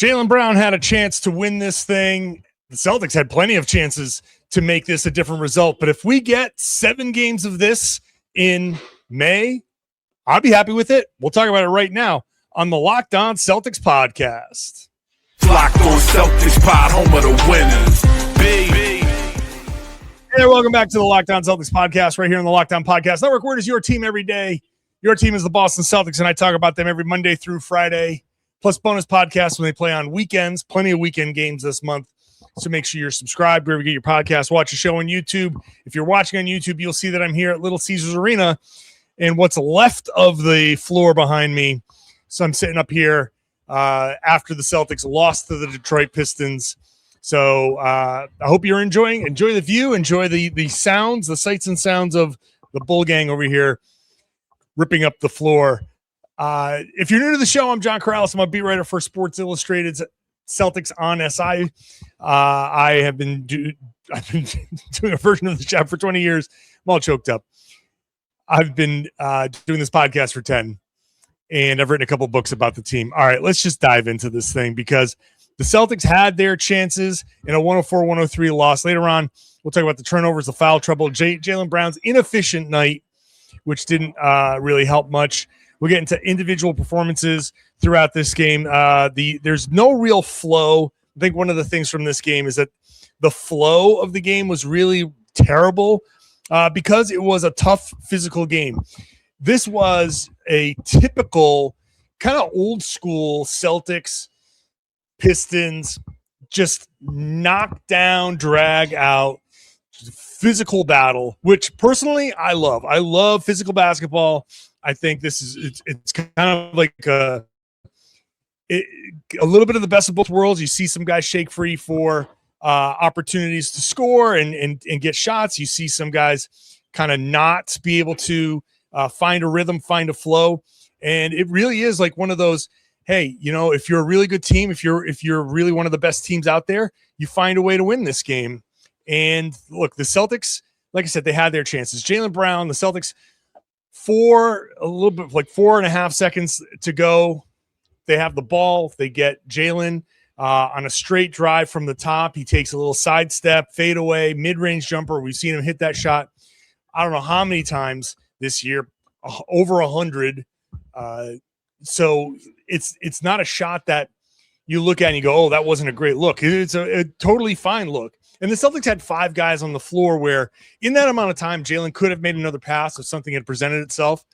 Jaylen Brown had a chance to win this thing. The Celtics had plenty of chances to make this a different result. But if we get 7 games of this in May, I'll be happy with it. We'll talk about it right now on the Locked On Celtics podcast. Locked On Celtics pod, home of the winners. Hey there, welcome back to the Locked On Celtics podcast right here on the Locked On Podcast Network. Where is your team every day? Your team is the Boston Celtics, and I talk about them every Monday through Friday, plus bonus podcasts when they play on weekends. Plenty of weekend games this month, so make sure you're subscribed wherever you get your podcast. Watch the show on YouTube. If you're watching on YouTube, you'll see that I'm here at Little Caesars Arena and what's left of the floor behind me. So I'm sitting up here after the Celtics lost to the Detroit Pistons. So I hope you're enjoy the view, enjoy the sounds, the sights and sounds of the Bull Gang over here ripping up the floor. If you're new to the show, I'm John Karalis. I'm a beat writer for Sports Illustrated's Celtics on SI. I've been doing a version of the job for 20 years. I'm all choked up. I've been doing this podcast for 10, and I've written a couple books about the team. All right, let's just dive into this thing because the Celtics had their chances in a 104-103 loss. Later on, we'll talk about the turnovers, the foul trouble, Jaylen Brown's inefficient night, which didn't really help much. We'll get into individual performances throughout this game. There's no real flow. I think one of the things from this game is that the flow of the game was really terrible because it was a tough physical game. This was a typical kind of old school Celtics Pistons, just knock down, drag out, physical battle, which personally I love. I love physical basketball. I think this is it's kind of like a little bit of the best of both worlds. You see some guys shake free for opportunities to score and get shots. You see some guys kind of not be able to find a rhythm, find a flow, and it really is like one of those. Hey, you know, if you're a really good team, if you're really one of the best teams out there, you find a way to win this game. And look, the Celtics, like I said, they had their chances. Jaylen Brown, the Celtics, for a little bit, like 4.5 seconds to go, they have the ball. They get Jaylen on a straight drive from the top. He takes a little sidestep, fadeaway, mid-range jumper. We've seen him hit that shot I don't know how many times this year, over 100. So it's not a shot that you look at and you go, oh, that wasn't a great look. It's a totally fine look. And the Celtics had 5 guys on the floor where in that amount of time, Jaylen could have made another pass if something had presented itself.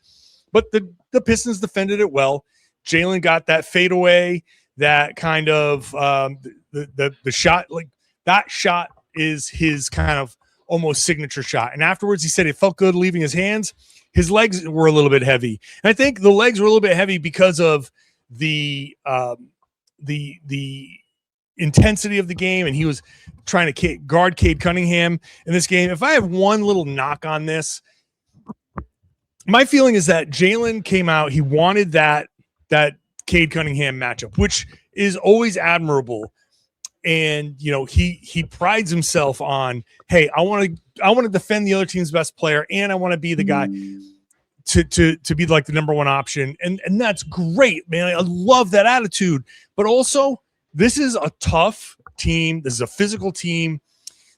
But the Pistons defended it well. Jaylen got that fadeaway, that kind of the shot. Like that shot is his kind of almost signature shot. And afterwards, he said it felt good leaving his hands. His legs were a little bit heavy. And I think the legs were a little bit heavy because of the intensity of the game, and he was trying to guard Cade Cunningham in this game. If I have one little knock on this, my feeling is that Jaylen came out, he wanted that Cade Cunningham matchup, which is always admirable. And, you know, he prides himself on, hey, I want to defend the other team's best player, and I want to be the guy to be like the number one option. And that's great, man. I love that attitude. But also, this is a tough team. This is a physical team.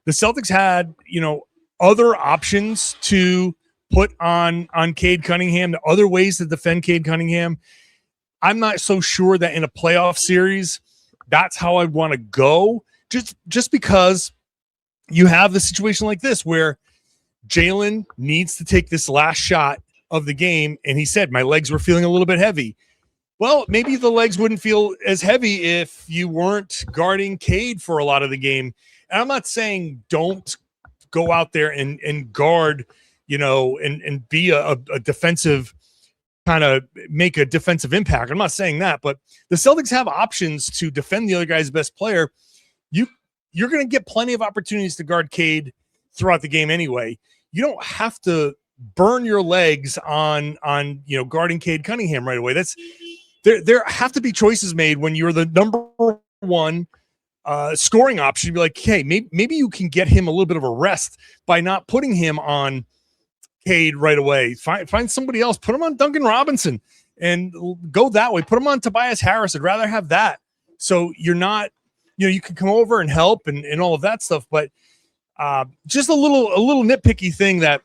The Celtics had, you know, other options to put on Cade Cunningham, the other ways to defend Cade Cunningham. I'm not so sure that in a playoff series, that's how I'd want to go. Just because you have the situation like this where Jaylen needs to take this last shot of the game, and he said, my legs were feeling a little bit heavy. Well, maybe the legs wouldn't feel as heavy if you weren't guarding Cade for a lot of the game. And I'm not saying don't go out there and guard, you know, and be a defensive, kind of make a defensive impact. I'm not saying that, but the Celtics have options to defend the other guy's best player. You're going to get plenty of opportunities to guard Cade throughout the game anyway. You don't have to burn your legs on you know, guarding Cade Cunningham right away. There have to be choices made when you're the number one scoring option. You'd be like, hey, maybe you can get him a little bit of a rest by not putting him on Cade right away. Find somebody else. Put him on Duncan Robinson and go that way. Put him on Tobias Harris. I'd rather have that So you're not, you can come over and help and all of that stuff, but just a little nitpicky thing that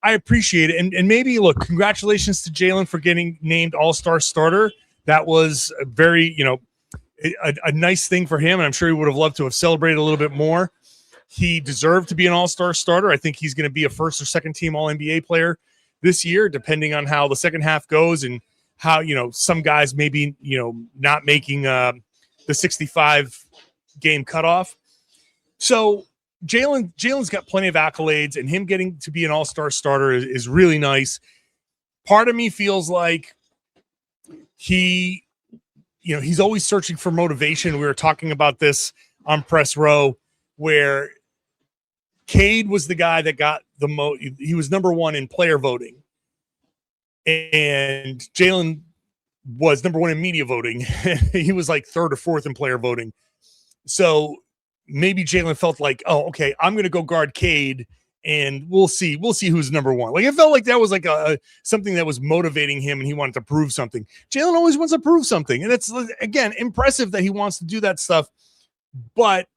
I appreciate it. And maybe, look, congratulations to Jaylen for getting named All-Star starter. That was a very, a nice thing for him, and I'm sure he would have loved to have celebrated a little bit more. He deserved to be an all-star starter. I think he's going to be a first or second team All-NBA player this year, depending on how the second half goes and how, some guys maybe, not making the 65 game cutoff. So Jaylen's got plenty of accolades, and him getting to be an all-star starter is really nice. Part of me feels like he's always searching for motivation. We were talking about this on Press Row, where Cade was the guy that got he was number one in player voting, and Jaylen was number one in media voting. He was like third or fourth in player voting. So maybe Jaylen felt like, oh, okay, I'm going to go guard Cade, and we'll see who's number one. Like, it felt like that was like something that was motivating him, and he wanted to prove something. Jaylen always wants to prove something, and it's, again, impressive that he wants to do that stuff. But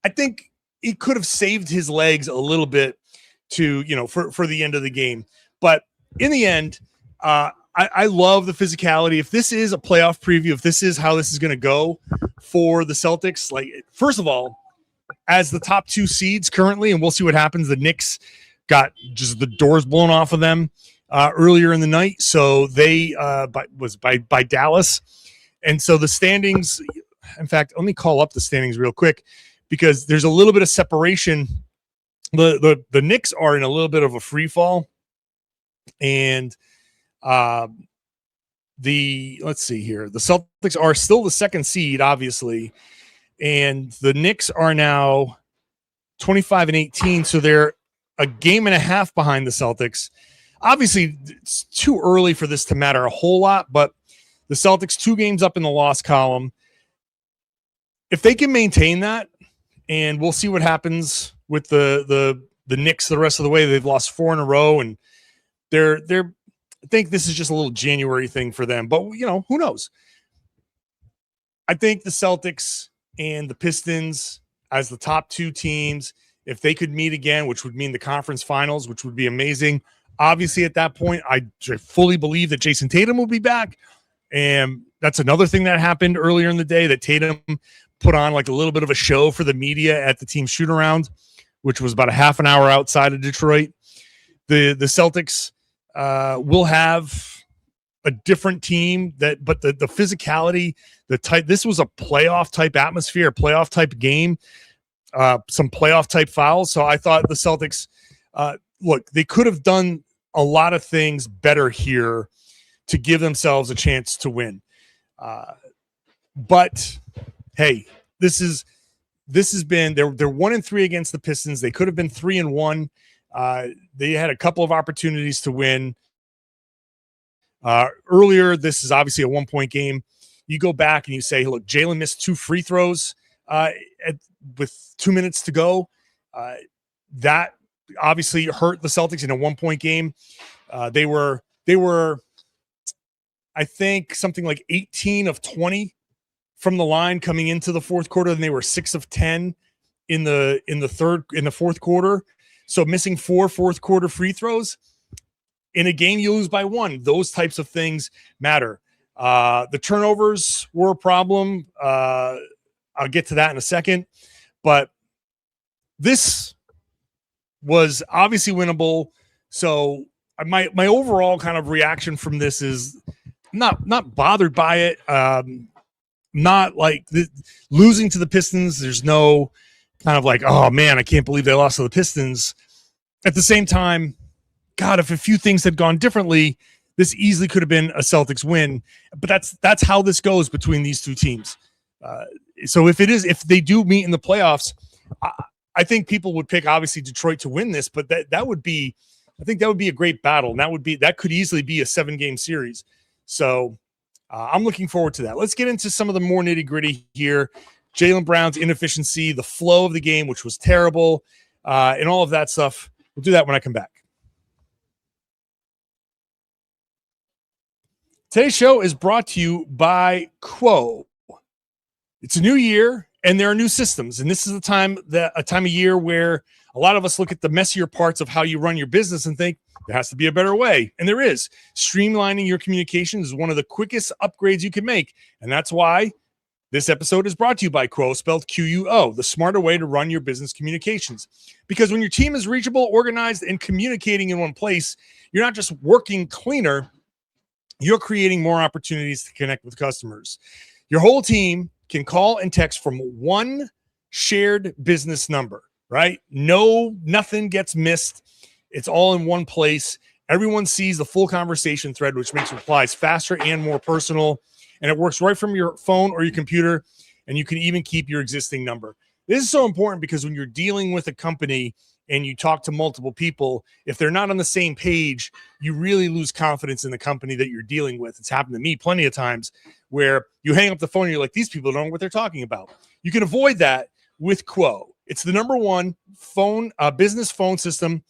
I think he could have saved his legs a little bit to, for the end of the game. But in the end, I love the physicality. If this is a playoff preview, if this is how this is going to go for the Celtics, like, first of all, as the top two seeds currently, and we'll see what happens. The Knicks got just the doors blown off of them earlier in the night. So they by Dallas. And so the standings, in fact, let me call up the standings real quick, because there's a little bit of separation. The Knicks are in a little bit of a free fall. And let's see here. The Celtics are still the second seed, obviously. And the Knicks are now 25-18. So they're a game and a half behind the Celtics. Obviously, it's too early for this to matter a whole lot, but the Celtics 2 games up in the loss column. If they can maintain that, and we'll see what happens with the Knicks the rest of the way. They've lost 4 in a row, and they're I think this is just a little January thing for them, but who knows? I think the Celtics and the Pistons, as the top 2 teams, if they could meet again, which would mean the conference finals, which would be amazing. Obviously, at that point, I fully believe that Jayson Tatum will be back. And that's another thing that happened earlier in the day, that Tatum put on like a little bit of a show for the media at the team shoot around, which was about a half an hour outside of Detroit. The Celtics will have a different team, but the physicality, the type, this was a playoff type atmosphere, a playoff type game, some playoff type fouls. So I thought the Celtics, look, they could have done a lot of things better here to give themselves a chance to win. But hey, this has been, they're 1-3 against the Pistons. They could have been 3-1. They had a couple of opportunities to win. Earlier, this is obviously a 1-point game. You go back and you say, look, Jaylen missed 2 free throws with 2 minutes to go. That obviously hurt the Celtics in a 1-point game. They were, I think, something like 18 of 20 from the line coming into the fourth quarter, and they were 6 of 10 in the fourth quarter. So missing 4 fourth quarter free throws in a game you lose by 1. Those types of things matter. The turnovers were a problem. I'll get to that in a second, but this was obviously winnable. So my overall kind of reaction from this is not bothered by it. Not like losing to the Pistons. There's no kind of like, oh man, I can't believe they lost to the Pistons. At the same time, God, if a few things had gone differently, this easily could have been a Celtics win. But that's how this goes between these two teams. So if they do meet in the playoffs, I think people would pick obviously Detroit to win this, but that would be, I think that would be a great battle. And that could easily be a 7-game series. So I'm looking forward to that. Let's get into some of the more nitty gritty here. Jaylen Brown's inefficiency, the flow of the game, which was terrible, and all of that stuff. We'll do that when I come back. Today's show is brought to you by Quo. It's a new year and there are new systems. And this is a time of year where a lot of us look at the messier parts of how you run your business and think there has to be a better way. And there is. Streamlining your communications is one of the quickest upgrades you can make. And that's why this episode is brought to you by Quo, spelled Quo, the smarter way to run your business communications. Because when your team is reachable, organized, and communicating in one place, you're not just working cleaner, you're creating more opportunities to connect with customers. Your whole team can call and text from one shared business number, right? Nothing gets missed. It's all in one place. Everyone sees the full conversation thread, which makes replies faster and more personal. And it works right from your phone or your computer. And you can even keep your existing number. This is so important because when you're dealing with a company and you talk to multiple people, if they're not on the same page, you really lose confidence in the company that you're dealing with. It's happened to me plenty of times where you hang up the phone and you're like, these people don't know what they're talking about. You can avoid that with Quo. It's the #1 business phone system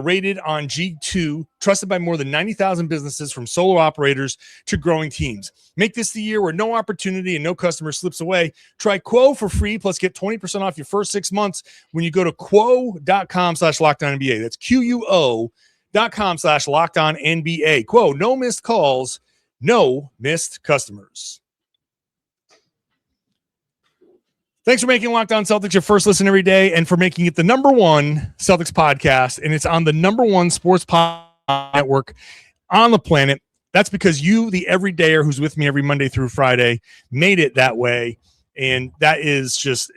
rated on G2, trusted by more than 90,000 businesses, from solo operators to growing teams. Make this the year where no opportunity and no customer slips away. Try Quo for free, plus get 20% off your first 6 months when you go to quo.com/LockedOnNBA. That's QUO.com/LockedOnNBA. Quo, no missed calls, no missed customers. Thanks for making Locked On Celtics your first listen every day, and for making it the #1 Celtics podcast. And it's on the #1 sports network on the planet. That's because you, the everydayer who's with me every Monday through Friday, made it that way. And that is just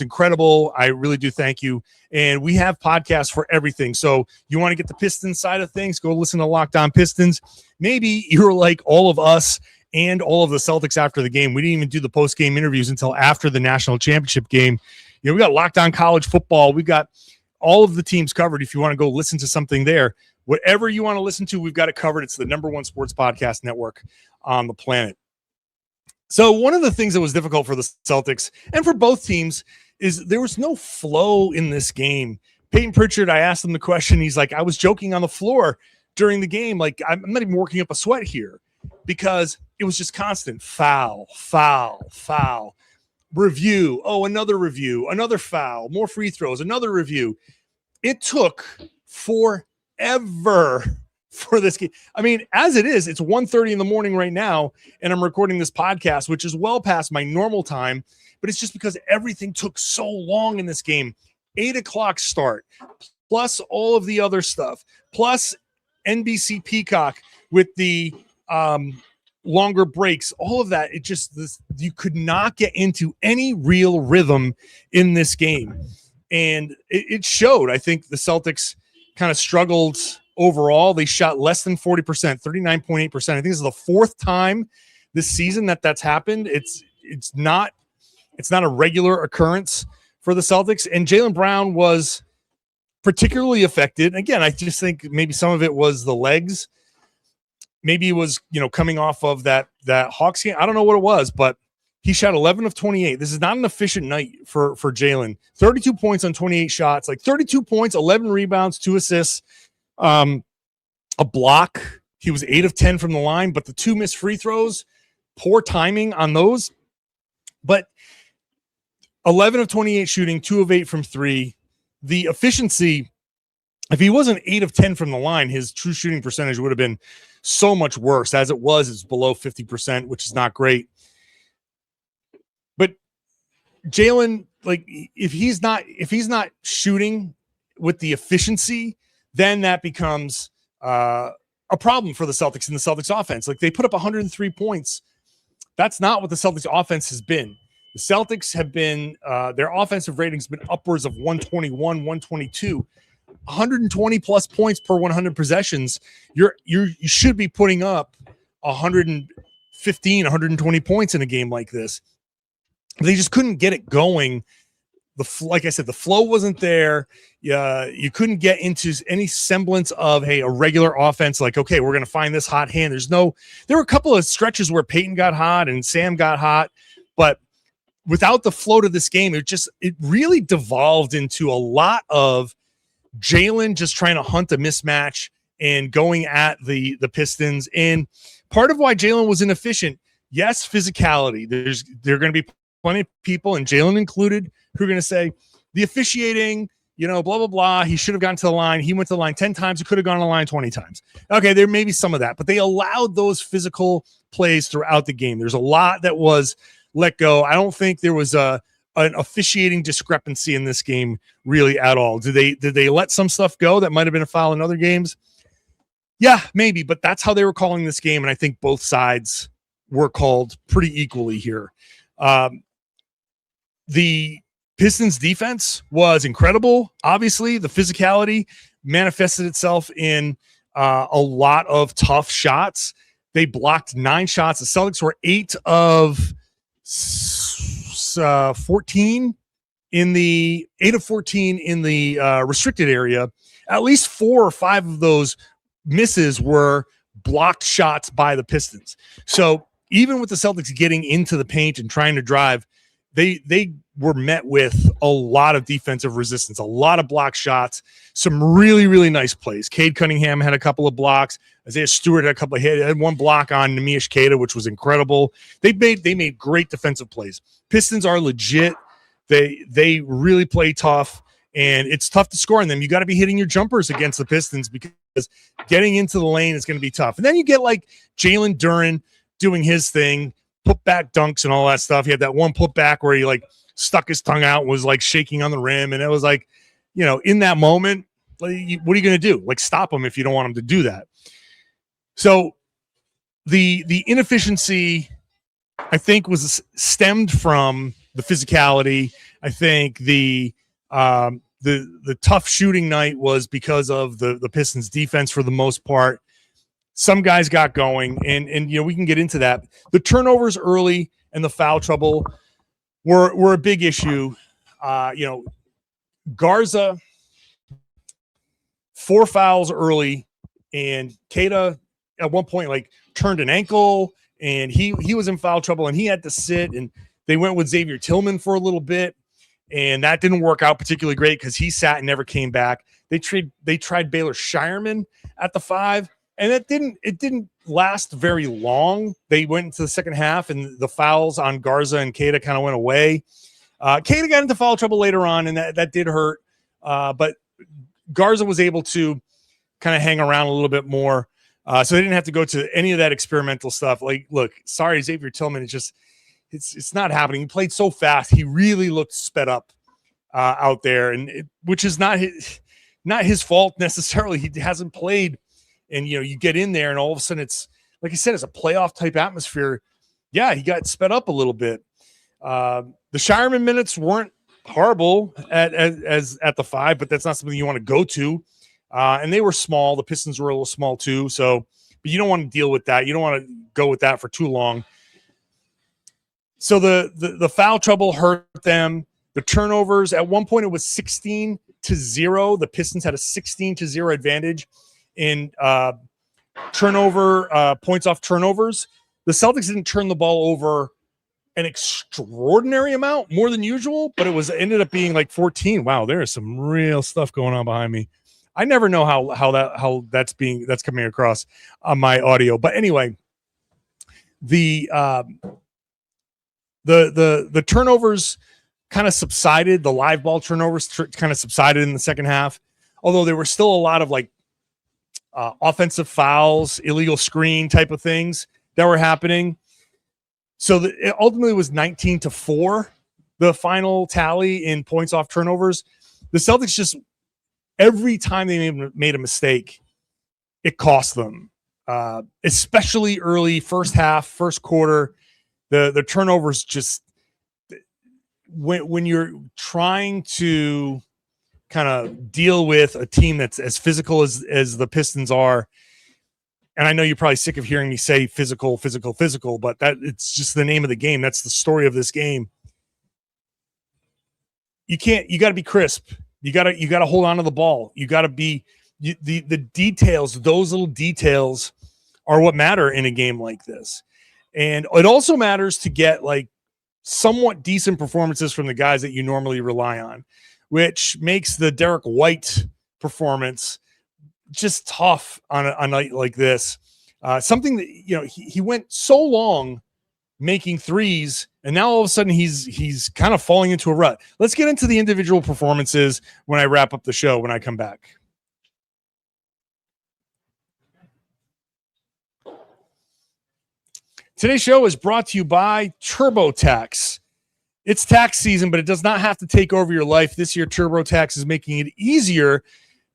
incredible. I really do thank you. And we have podcasts for everything. So you want to get the Pistons side of things, go listen to Locked On Pistons. Maybe you're like all of us and all of the Celtics after the game. We didn't even do the post-game interviews until after the national championship game. You know, we got Locked On College Football. We got all of the teams covered. If you want to go listen to something there, whatever you want to listen to, we've got it covered. It's the #1 sports podcast network on the planet. So one of the things that was difficult for the Celtics and for both teams is there was no flow in this game. Payton Pritchard, I asked him the question. He's like, I was joking on the floor during the game. Like, I'm not even working up a sweat here, because it was just constant foul, review. Oh, another review, another foul, more free throws, another review. It took forever for this game. I mean, as it is, it's 1:30 in the morning right now, and I'm recording this podcast, which is well past my normal time, but it's just because everything took so long in this game. 8 o'clock start, plus all of the other stuff, plus NBC Peacock with the longer breaks, all of that. You could not get into any real rhythm in this game. And it showed. I think the Celtics kind of struggled overall. They shot less than 40%, 39.8%. I think this is the fourth time this season that's happened. It's not a regular occurrence for the Celtics. And Jaylen Brown was particularly affected. Again, I just think maybe some of it was the legs. Maybe it was, coming off of that Hawks game. I don't know what it was, but he shot 11 of 28. This is not an efficient night for Jaylen. 32 points on 28 shots, like 32 points, 11 rebounds, 2 assists, a block. He was 8 of 10 from the line, but the 2 missed free throws, poor timing on those. But 11 of 28 shooting, 2 of 8 from 3. The efficiency, if he wasn't 8 of 10 from the line, his true shooting percentage would have been so much worse. As it was, it's below 50%, which is not great. But Jaylen, like, if he's not shooting with the efficiency, then that becomes a problem for the Celtics and the Celtics offense. Like, they put up 103 points. That's not what the Celtics offense has been. The Celtics have been, their offensive ratings have been upwards of 121, 122. 120 plus points per 100 possessions. You should be putting up 115, 120 points in a game like this. They just couldn't get it going. Like I said, the flow wasn't there. You couldn't get into any semblance of, hey, a regular offense. Like, okay, we're going to find this hot hand. There were a couple of stretches where Payton got hot and Sam got hot, but without the flow to this game, it really devolved into a lot of Jaylen just trying to hunt a mismatch and going at the Pistons. And part of why Jaylen was inefficient, yes, physicality. There are going to be plenty of people, and Jaylen included, who are going to say the officiating, blah, blah, blah. He should have gotten to the line. He went to the line 10 times. He could have gone to the line 20 times. Okay, there may be some of that, but they allowed those physical plays throughout the game. There's a lot that was let go. I don't think there was an officiating discrepancy in this game really at all. Did they let some stuff go that might have been a foul in other games? Yeah, maybe, but that's how they were calling this game, and I think both sides were called pretty equally here. The Pistons defense was incredible. Obviously, the physicality manifested itself in a lot of tough shots. They blocked 9 shots. The Celtics were 8 of 14 in the restricted area. At least 4 or 5 of those misses were blocked shots by the Pistons. So even with the Celtics getting into the paint and trying to drive, they were met with a lot of defensive resistance, a lot of block shots, some really, really nice plays. Cade Cunningham had a couple of blocks. Isaiah Stewart had a couple of hits. Had one block on Neemias Queta, which was incredible. They made great defensive plays. Pistons are legit. They really play tough, and it's tough to score on them. You got to be hitting your jumpers against the Pistons because getting into the lane is going to be tough. And then you get like Jalen Duren doing his thing, put back dunks and all that stuff. He had that one put back where he like stuck his tongue out, was like shaking on the rim. And it was like, in that moment, what are you going to do? Like stop him if you don't want him to do that. So the inefficiency, I think, was stemmed from the physicality. I think the tough shooting night was because of the Pistons defense for the most part. Some guys got going, and we can get into that. The turnovers early and the foul trouble were a big issue. Garza, 4 fouls early, and Queta at one point like turned an ankle, and he was in foul trouble, and he had to sit, and they went with Xavier Tillman for a little bit, and that didn't work out particularly great because he sat and never came back. They tried Baylor Shireman at the 5. And it didn't last very long. They went into the second half, and the fouls on Garza and Queta kind of went away. Queta got into foul trouble later on, and that did hurt. But Garza was able to kind of hang around a little bit more. So they didn't have to go to any of that experimental stuff. Like, look, sorry, Xavier Tillman. It's not happening. He played so fast. He really looked sped up out there, and which is not his fault necessarily. He hasn't played. And, you get in there and all of a sudden it's, like I said, it's a playoff type atmosphere. Yeah, he got sped up a little bit. The Shireman minutes weren't horrible as at the 5, but that's not something you want to go to. And they were small. The Pistons were a little small too. So, but you don't want to deal with that. You don't want to go with that for too long. So the foul trouble hurt them. The turnovers, at one point it was 16-0. The Pistons had a 16-0 advantage in turnover points off turnovers. The Celtics didn't turn the ball over an extraordinary amount, more than usual, but it ended up being like 14. Wow, there is some real stuff going on behind me. I never know how that's coming across on my audio. But anyway, the turnovers kind of subsided. The live ball turnovers kind of subsided in the second half, although there were still a lot of like offensive fouls, illegal screen type of things that were happening. So it ultimately was 19-4, the final tally in points off turnovers. The Celtics just, every time they made a mistake, it cost them, especially early first half, first quarter. The turnovers just, when you're trying to kind of deal with a team that's as physical as the Pistons are. And I know you're probably sick of hearing me say physical, but that it's just the name of the game. That's the story of this game. You got to be crisp. You got to hold on to the ball. You got to be the details. Those little details are what matter in a game like this. And it also matters to get like somewhat decent performances from the guys that you normally rely on, which makes the Derrick White performance just tough on a night like this. Something that, he went so long making threes, and now all of a sudden he's kind of falling into a rut. Let's get into the individual performances when I wrap up the show when I come back. Today's show is brought to you by TurboTax. It's tax season, but it does not have to take over your life. This year, TurboTax is making it easier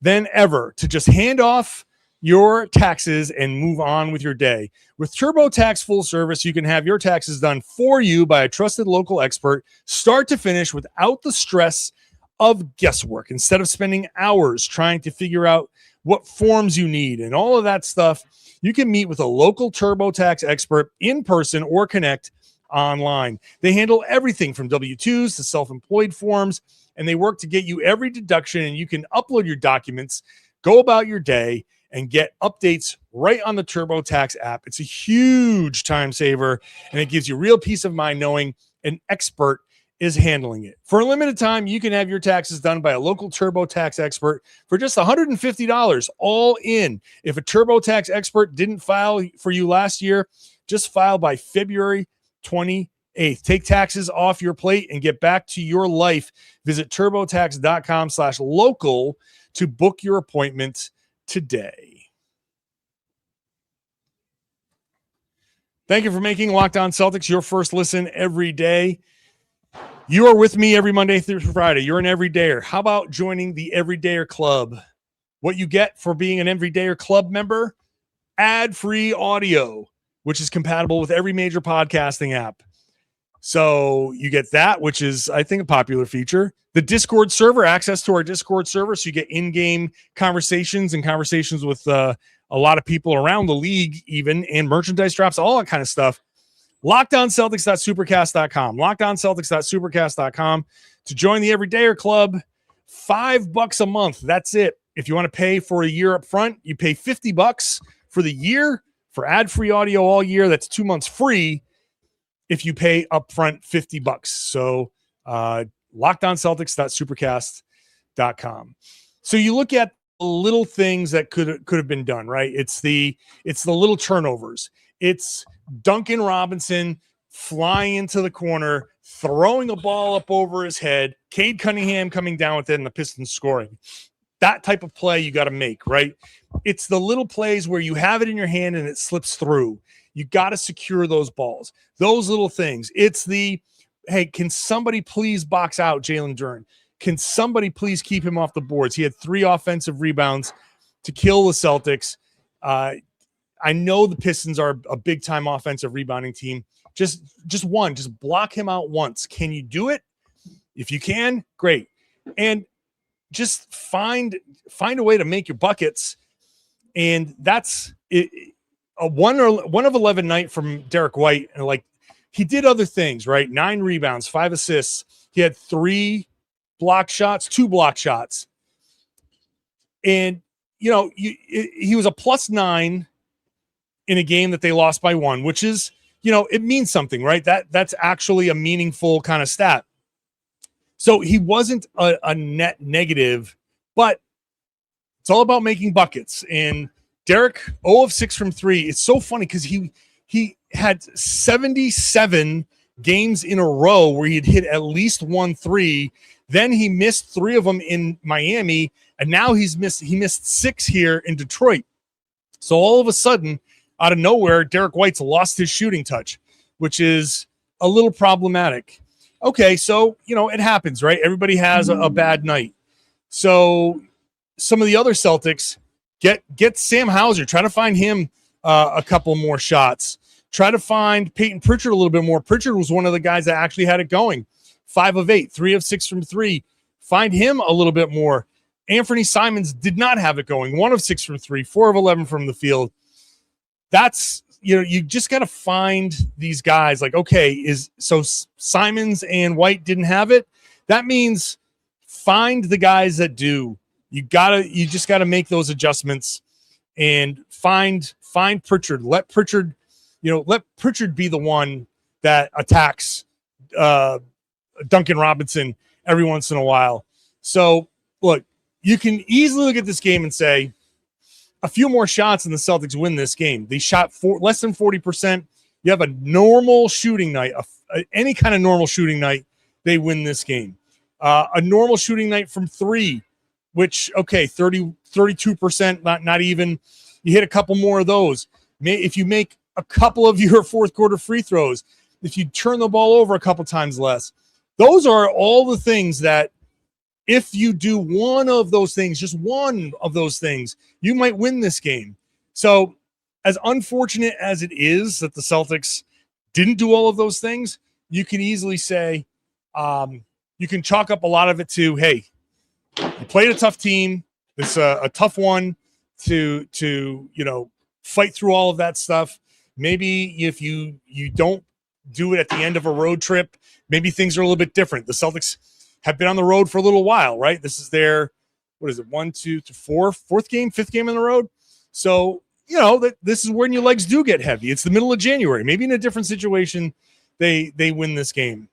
than ever to just hand off your taxes and move on with your day. With TurboTax Full Service, you can have your taxes done for you by a trusted local expert, start to finish, without the stress of guesswork. Instead of spending hours trying to figure out what forms you need and all of that stuff, you can meet with a local TurboTax expert in person or connect online. They handle everything from W-2s to self-employed forms, and they work to get you every deduction, and you can upload your documents, go about your day, and get updates right on the TurboTax app. It's a huge time saver, and it gives you real peace of mind knowing an expert is handling it. For a limited time, you can have your taxes done by a local TurboTax expert for just $150 all in. If a TurboTax expert didn't file for you last year, just file by February 28th. Take taxes off your plate and get back to your life. Visit turbotax.com/local to book your appointment today. Thank you for making Locked On Celtics your first listen every day. You are with me every Monday through Friday. You're an everydayer. How about joining the Everydayer Club? What you get for being an Everydayer Club member? Ad-free audio, which is compatible with every major podcasting app. So you get that, which is, I think, a popular feature. The Discord server, access to our Discord server, so you get in-game conversations and conversations with a lot of people around the league even, and merchandise drops, all that kind of stuff. LockedOnCeltics.supercast.com. LockedOnCeltics.supercast.com to join the Everydayer Club. $5 a month. That's it. If you want to pay for a year up front, you pay $50 for the year for ad-free audio all year. That's 2 months free if you pay upfront $50. So LockedOnCeltics.supercast.com. So you look at the little things that could have been done, right? It's the little turnovers. It's Duncan Robinson flying into the corner, throwing a ball up over his head, Cade Cunningham coming down with it, and the Pistons scoring. That type of play you got to make, right? It's the little plays where you have it in your hand and it slips through. You got to secure those balls. Those little things. It's the, hey, can somebody please box out Jaylen Brown? Can somebody please keep him off the boards? He had 3 offensive rebounds to kill the Celtics. I know the Pistons are a big-time offensive rebounding team. Just one. Just block him out once. Can you do it? If you can, great. And just find a way to make your buckets. And that's it. A 1 of 11 night from Derrick White. And like, he did other things, right? 9 rebounds, 5 assists. He had 2 block shots. And, he was a +9 in a game that they lost by 1, which is, it means something, right? That's actually a meaningful kind of stat. So he wasn't a net negative, but it's all about making buckets. And Derrick, 0 of 6 from 3. It's so funny because he had 77 games in a row where he'd hit at least 1 3. Then he missed 3 of them in Miami, and now he missed 6 here in Detroit. So all of a sudden, out of nowhere, Derrick White's lost his shooting touch, which is a little problematic. Okay, so, it happens, right? Everybody has a bad night. So some of the other Celtics, get Sam Hauser. Try to find him a couple more shots. Try to find Payton Pritchard a little bit more. Pritchard was one of the guys that actually had it going. 5 of 8, 3 of 6 from 3. Find him a little bit more. Anthony Simons did not have it going. 1 of 6 from 3, 4 of 11 from the field. That's, you just got to find these guys like, okay, so Simons and White didn't have it. That means find the guys that do. You just got to make those adjustments and find Pritchard. Let Pritchard be the one that attacks Duncan Robinson every once in a while. So look, you can easily look at this game and say, a few more shots and the Celtics win this game. They shot less than 40%. You have a normal shooting night, any kind of normal shooting night, they win this game. A normal shooting night from three, which, okay, 32%, not even. You hit a couple more of those. If you make a couple of your fourth quarter free throws, if you turn the ball over a couple times less, those are all the things that if you do one of those things, just one of those things, you might win this game. So as unfortunate as it is that the Celtics didn't do all of those things, you can easily say, you can chalk up a lot of it to, hey, you played a tough team. It's a tough one to fight through all of that stuff. Maybe if you don't do it at the end of a road trip, maybe things are a little bit different. The Celtics have been on the road for a little while, right? This is their, fifth game on the road. So, this is when your legs do get heavy. It's the middle of January. Maybe in a different situation, they win this game.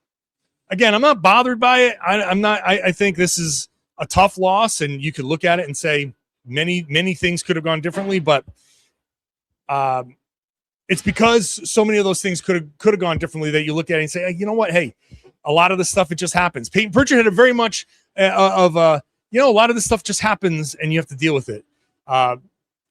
Again, I'm not bothered by it. I think this is a tough loss, and you could look at it and say many things could have gone differently, but it's because so many of those things could have gone differently that you look at it and say, you know what? Hey, a lot of this stuff, it just happens. Payton Pritchard had a very much a lot of this stuff just happens and you have to deal with it.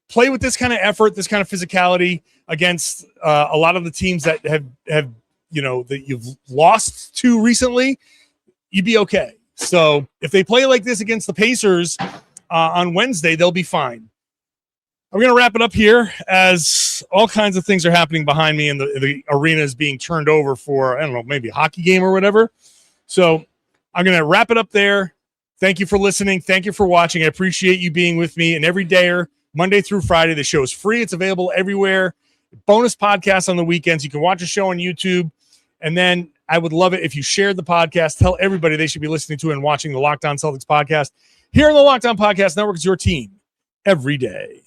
Play with this kind of effort, this kind of physicality against a lot of the teams that have that you've lost to recently, you'd be okay. So if they play like this against the Pacers on Wednesday, they'll be fine. I'm going to wrap it up here as all kinds of things are happening behind me and the arena is being turned over for, I don't know, maybe a hockey game or whatever. So I'm going to wrap it up there. Thank you for listening. Thank you for watching. I appreciate you being with me. And every day, Monday through Friday, the show is free. It's available everywhere. Bonus podcasts on the weekends. You can watch a show on YouTube. And then I would love it if you shared the podcast. Tell everybody they should be listening to and watching the Locked On Celtics podcast. Here on the Locked On Podcast Network is your team every day.